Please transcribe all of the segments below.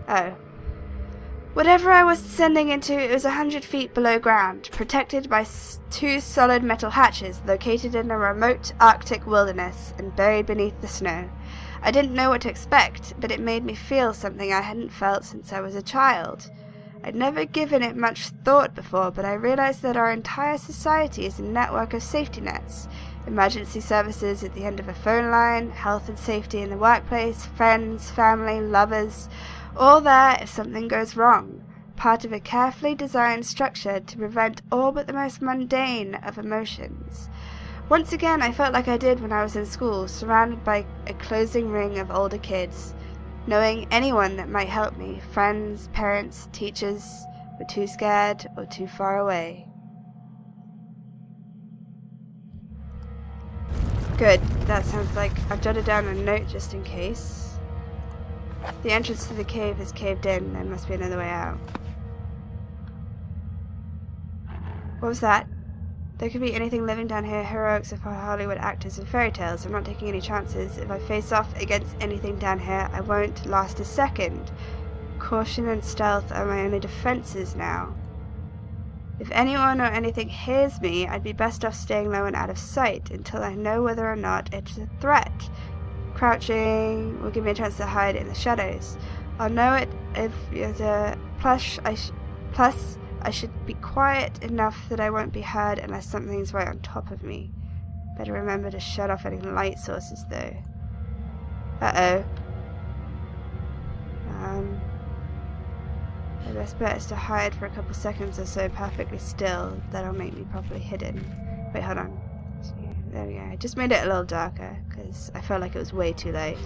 Oh. Whatever I was descending into, it was 100 feet below ground, protected by 2 solid metal hatches located in a remote Arctic wilderness and buried beneath the snow. I didn't know what to expect, but it made me feel something I hadn't felt since I was a child. I'd never given it much thought before, but I realized that our entire society is a network of safety nets. Emergency services at the end of a phone line, health and safety in the workplace, friends, family, lovers, all there if something goes wrong. Part of a carefully designed structure to prevent all but the most mundane of emotions. Once again, I felt like I did when I was in school, surrounded by a closing ring of older kids. Knowing anyone that might help me, friends, parents, teachers, were too scared or too far away. Good, that sounds like I've jotted down a note just in case. The entrance to the cave is caved in, there must be another way out. What was that? There could be anything living down here, heroics of Hollywood actors and fairy tales. I'm not taking any chances. If I face off against anything down here, I won't last a second. Caution and stealth are my only defenses now. If anyone or anything hears me, I'd be best off staying low and out of sight until I know whether or not it's a threat. Crouching will give me a chance to hide in the shadows. I'll know it if there's a plus I should be quiet enough that I won't be heard unless something's right on top of me. Better remember to shut off any light sources though. Uh-oh. My best bet is to hide for a couple seconds or so perfectly still. That'll make me properly hidden. Wait, hold on. There we go. I just made it a little darker because I felt like it was way too late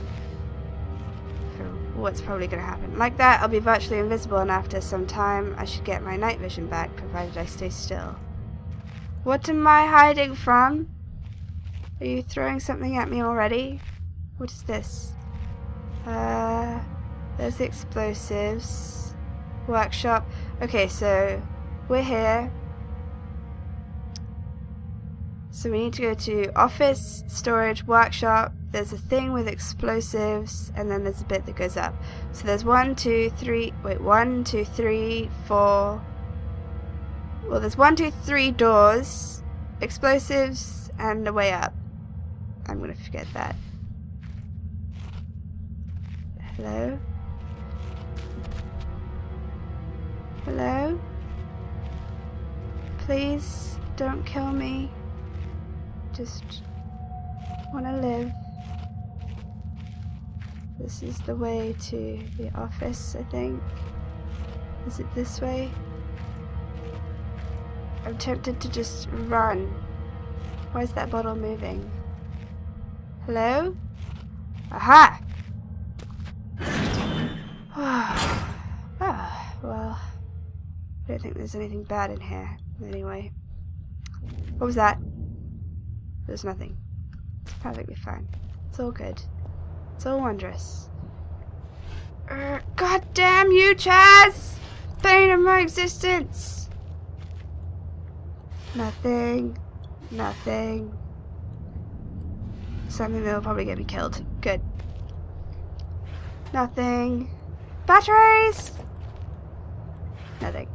for what's probably going to happen. Like that, I'll be virtually invisible, and after some time I should get my night vision back, provided I stay still. What am I hiding from? Are you throwing something at me already? What is this? There's the explosives. Workshop. Okay, so we're here. So we need to go to office, storage, workshop. There's a thing with explosives, and then there's a bit that goes up. So there's 1, 2, 3, 4. Well, there's 1, 2, 3 doors, explosives, and a way up. I'm gonna forget that. Hello? Hello? Please don't kill me. Just want to live. This is the way to the office, I think. Is it this way? I'm tempted to just run. Why is that bottle moving? Hello? Aha! Well, I don't think there's anything bad in here. Anyway. What was that? There's nothing. It's perfectly fine. It's all good. It's all wondrous. God damn you, Chaz! Bane of my existence! Nothing. Nothing. Something that will probably get me killed. Good. Nothing. Batteries! Nothing.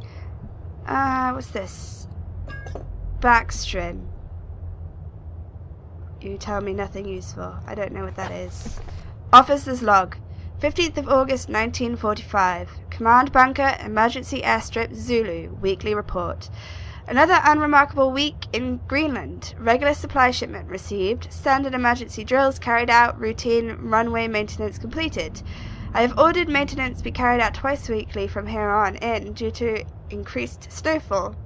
What's this? Backstrin. You tell me nothing useful. I don't know what that is. Officer's log. 15th of August 1945. Command bunker, emergency airstrip, Zulu. Weekly report. Another unremarkable week in Greenland. Regular supply shipment received. Standard emergency drills carried out. Routine runway maintenance completed. I have ordered maintenance be carried out twice weekly from here on in due to increased snowfall.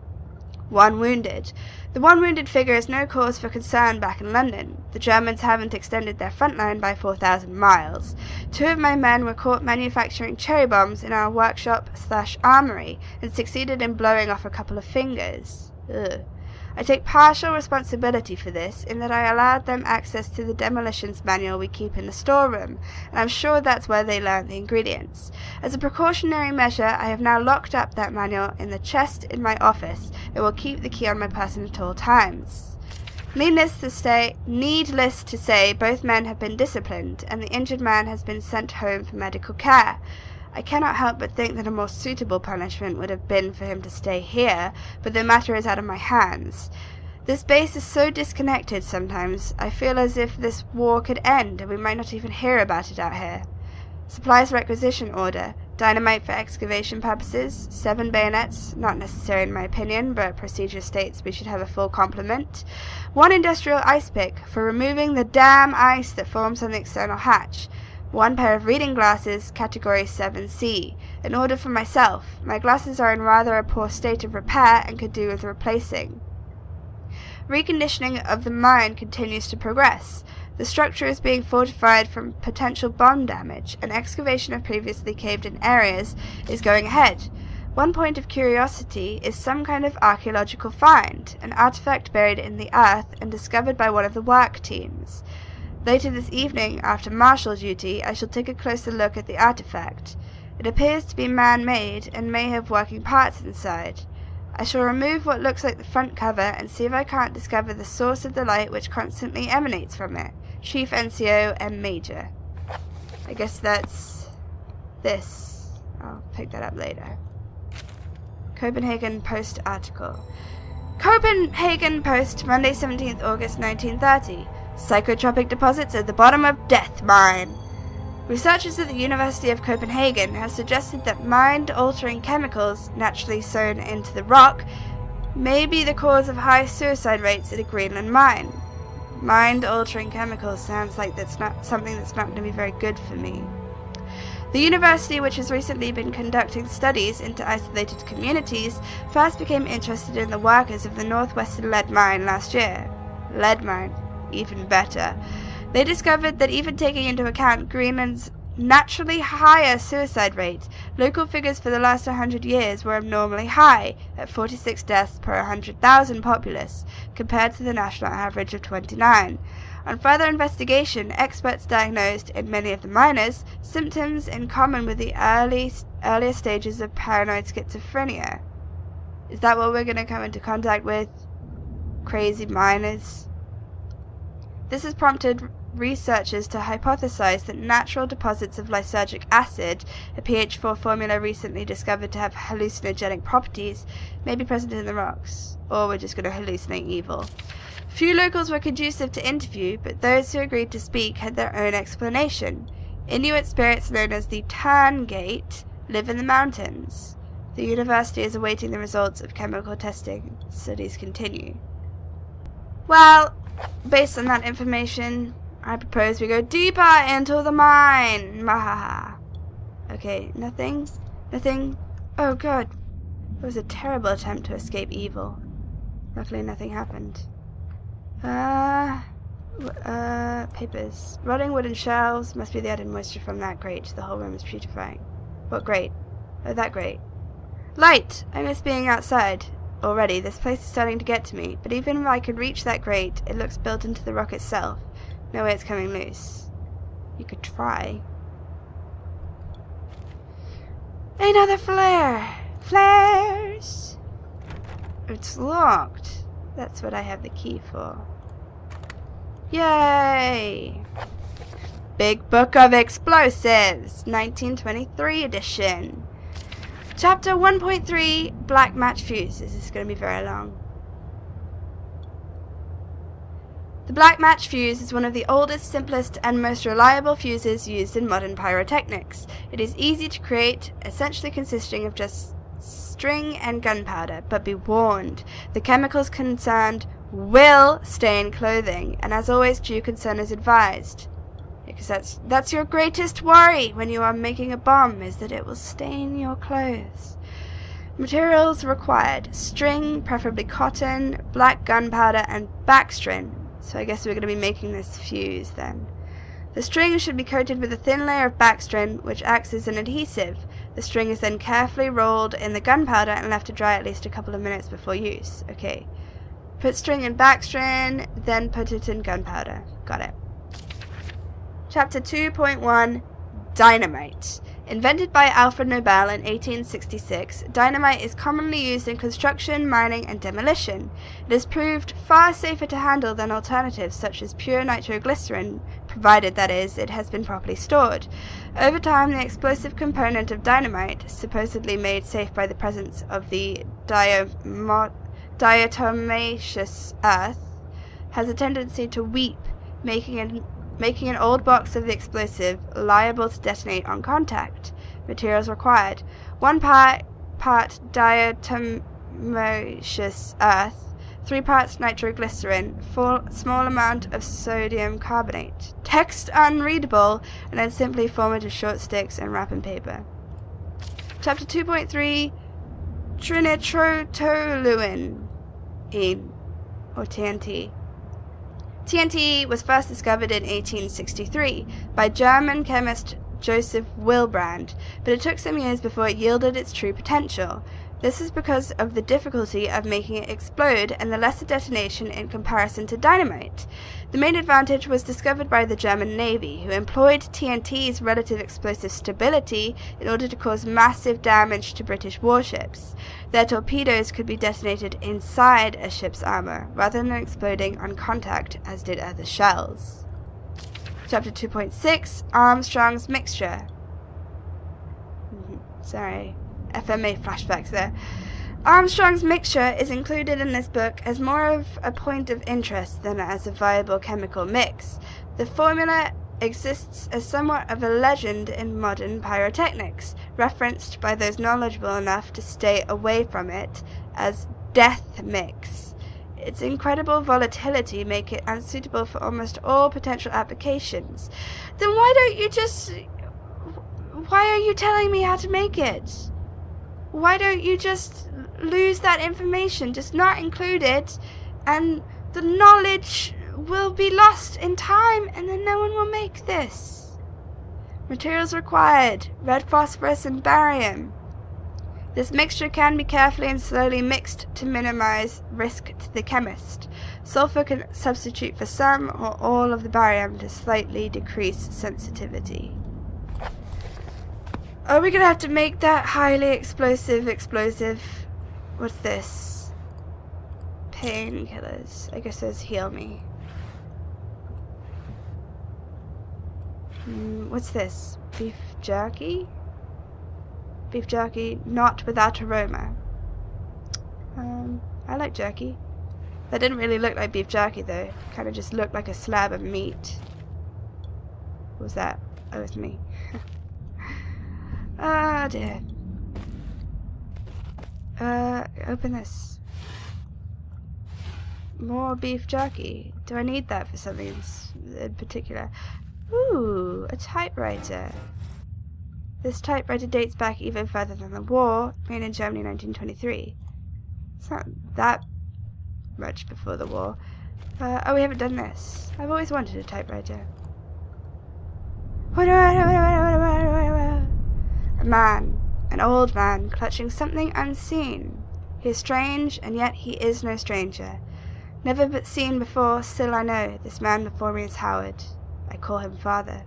1 wounded. The 1 wounded figure is no cause for concern back in London. The Germans haven't extended their front line by 4,000 miles. 2 of my men were caught manufacturing cherry bombs in our workshop/armory and succeeded in blowing off a couple of fingers. Ugh. I take partial responsibility for this in that I allowed them access to the demolitions manual we keep in the storeroom, and I'm sure that's where they learned the ingredients. As a precautionary measure, I have now locked up that manual in the chest in my office. It will keep the key on my person at all times. Needless to say, both men have been disciplined, and the injured man has been sent home for medical care. I cannot help but think that a more suitable punishment would have been for him to stay here, but the matter is out of my hands. This base is so disconnected sometimes, I feel as if this war could end and we might not even hear about it out here. Supplies requisition order. Dynamite for excavation purposes. 7 bayonets, not necessary in my opinion, but procedure states we should have a full complement. 1 industrial ice pick for removing the damn ice that forms on the external hatch. 1 pair of reading glasses, category 7C. An order for myself. My glasses are in rather a poor state of repair and could do with replacing. Reconditioning of the mine continues to progress. The structure is being fortified from potential bomb damage, and excavation of previously caved-in areas is going ahead. One point of curiosity is some kind of archaeological find, an artifact buried in the earth and discovered by one of the work teams. Later this evening, after marshal duty, I shall take a closer look at the artifact. It appears to be man-made and may have working parts inside. I shall remove what looks like the front cover and see if I can't discover the source of the light which constantly emanates from it. Chief NCO M. Major. I guess that's this. I'll pick that up later. Copenhagen Post article. Copenhagen Post, Monday 17th August 1930. Psychotropic deposits at the bottom of Death Mine. Researchers at the University of Copenhagen have suggested that mind-altering chemicals naturally sown into the rock may be the cause of high suicide rates at a Greenland mine. Mind-altering chemicals sounds like that's not something that's not going to be very good for me. The university, which has recently been conducting studies into isolated communities, first became interested in the workers of the northwestern lead mine last year. Lead mine, even better. They discovered that even taking into account Greenland's naturally higher suicide rate, local figures for the last 100 years were abnormally high, at 46 deaths per 100,000 populace, compared to the national average of 29. On further investigation, experts diagnosed, in many of the miners, symptoms in common with the earlier stages of paranoid schizophrenia. Is that what we're going to come into contact with? Crazy miners? This has prompted researchers to hypothesize that natural deposits of lysergic acid, a pH 4 formula recently discovered to have hallucinogenic properties, may be present in the rocks. Or we're just going to hallucinate evil. Few locals were conducive to interview, but those who agreed to speak had their own explanation. Inuit spirits known as the Turn Gate live in the mountains. The university is awaiting the results of chemical testing. Studies continue. Well, based on that information, I propose we go deeper into the mine. Mahaha. Okay, nothing. Oh god. It was a terrible attempt to escape evil. Luckily nothing happened. Papers. Rotting wooden shelves. Must be the added moisture from that grate. The whole room is putrefying. What grate? Oh, that grate. Light! I miss being outside. Already, this place is starting to get to me, but even if I could reach that grate, it looks built into the rock itself. No way it's coming loose. You could try. Another flare! Flares! It's locked. That's what I have the key for. Yay! Big Book of Explosives, 1923 edition. Chapter 1.3, Black Match Fuses. This is going to be very long. The black match fuse is one of the oldest, simplest, and most reliable fuses used in modern pyrotechnics. It is easy to create, essentially consisting of just string and gunpowder, but be warned, the chemicals concerned will stain clothing, and as always, due concern is advised. Because that's your greatest worry when you are making a bomb, is that it will stain your clothes. Materials required: string, preferably cotton, black gunpowder, and backstring. So I guess we're going to be making this fuse then. The string should be coated with a thin layer of backstring, which acts as an adhesive. The string is then carefully rolled in the gunpowder and left to dry at least a couple of minutes before use. Okay. Put string in backstring, then put it in gunpowder. Got it. Chapter 2.1, Dynamite. Invented by Alfred Nobel in 1866, dynamite is commonly used in construction, mining, and demolition. It has proved far safer to handle than alternatives such as pure nitroglycerin, provided, that is, it has been properly stored. Over time, the explosive component of dynamite, supposedly made safe by the presence of the diatomaceous earth, has a tendency to weep, making an old box of the explosive liable to detonate on contact. Materials required: 1 part diatomaceous earth, 3 parts nitroglycerin, small amount of sodium carbonate. Text unreadable, and then simply form into short sticks and wrap in paper. Chapter 2.3 Trinitrotoluene, or TNT. TNT was first discovered in 1863 by German chemist Joseph Wilbrand, but it took some years before it yielded its true potential. This is because of the difficulty of making it explode and the lesser detonation in comparison to dynamite. The main advantage was discovered by the German Navy, who employed TNT's relative explosive stability in order to cause massive damage to British warships. Their torpedoes could be detonated inside a ship's armor, rather than exploding on contact as did other shells. Chapter 2.6 Armstrong's Mixture. Sorry. FMA flashbacks there. Armstrong's mixture is included in this book as more of a point of interest than as a viable chemical mix. The formula exists as somewhat of a legend in modern pyrotechnics, referenced by those knowledgeable enough to stay away from it as death mix. Its incredible volatility make it unsuitable for almost all potential applications. Then why are you telling me how to make it? Why don't you just lose that information, just not include it, and the knowledge will be lost in time, and then no one will make this. Materials required: red phosphorus and barium. This mixture can be carefully and slowly mixed to minimize risk to the chemist. Sulfur can substitute for some or all of the barium to slightly decrease sensitivity. Are we gonna have to make that highly explosive? What's this? Painkillers. I guess those heal me. What's this? Beef jerky? Beef jerky, not without aroma. I like jerky. That didn't really look like beef jerky though. Kind of just looked like a slab of meat. What was that? Oh, it was me. Ah, dear. Open this. More beef jerky. Do I need that for something in particular? Ooh, a typewriter. This typewriter dates back even further than the war, made in Germany in 1923. It's not that much before the war. Oh, we haven't done this. I've always wanted a typewriter. A man, an old man, clutching something unseen. He is strange, and yet he is no stranger. Never but seen before, still I know, this man before me is Howard. I call him father.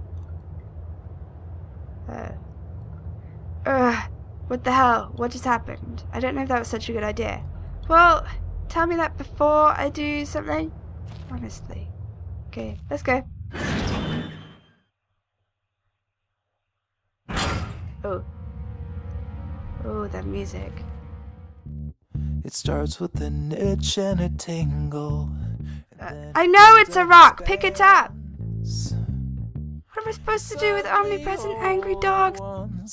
What the hell? What just happened? I don't know if that was such a good idea. Well, tell me that before I do something. Honestly. Okay, let's go. Oh, that music. It starts with an itch and a tingle. I know it's a rock. Pick it up. What am I supposed to do with omnipresent angry dogs?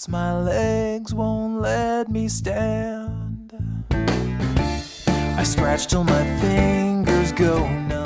My legs won't let me stand. I scratch till my fingers go numb.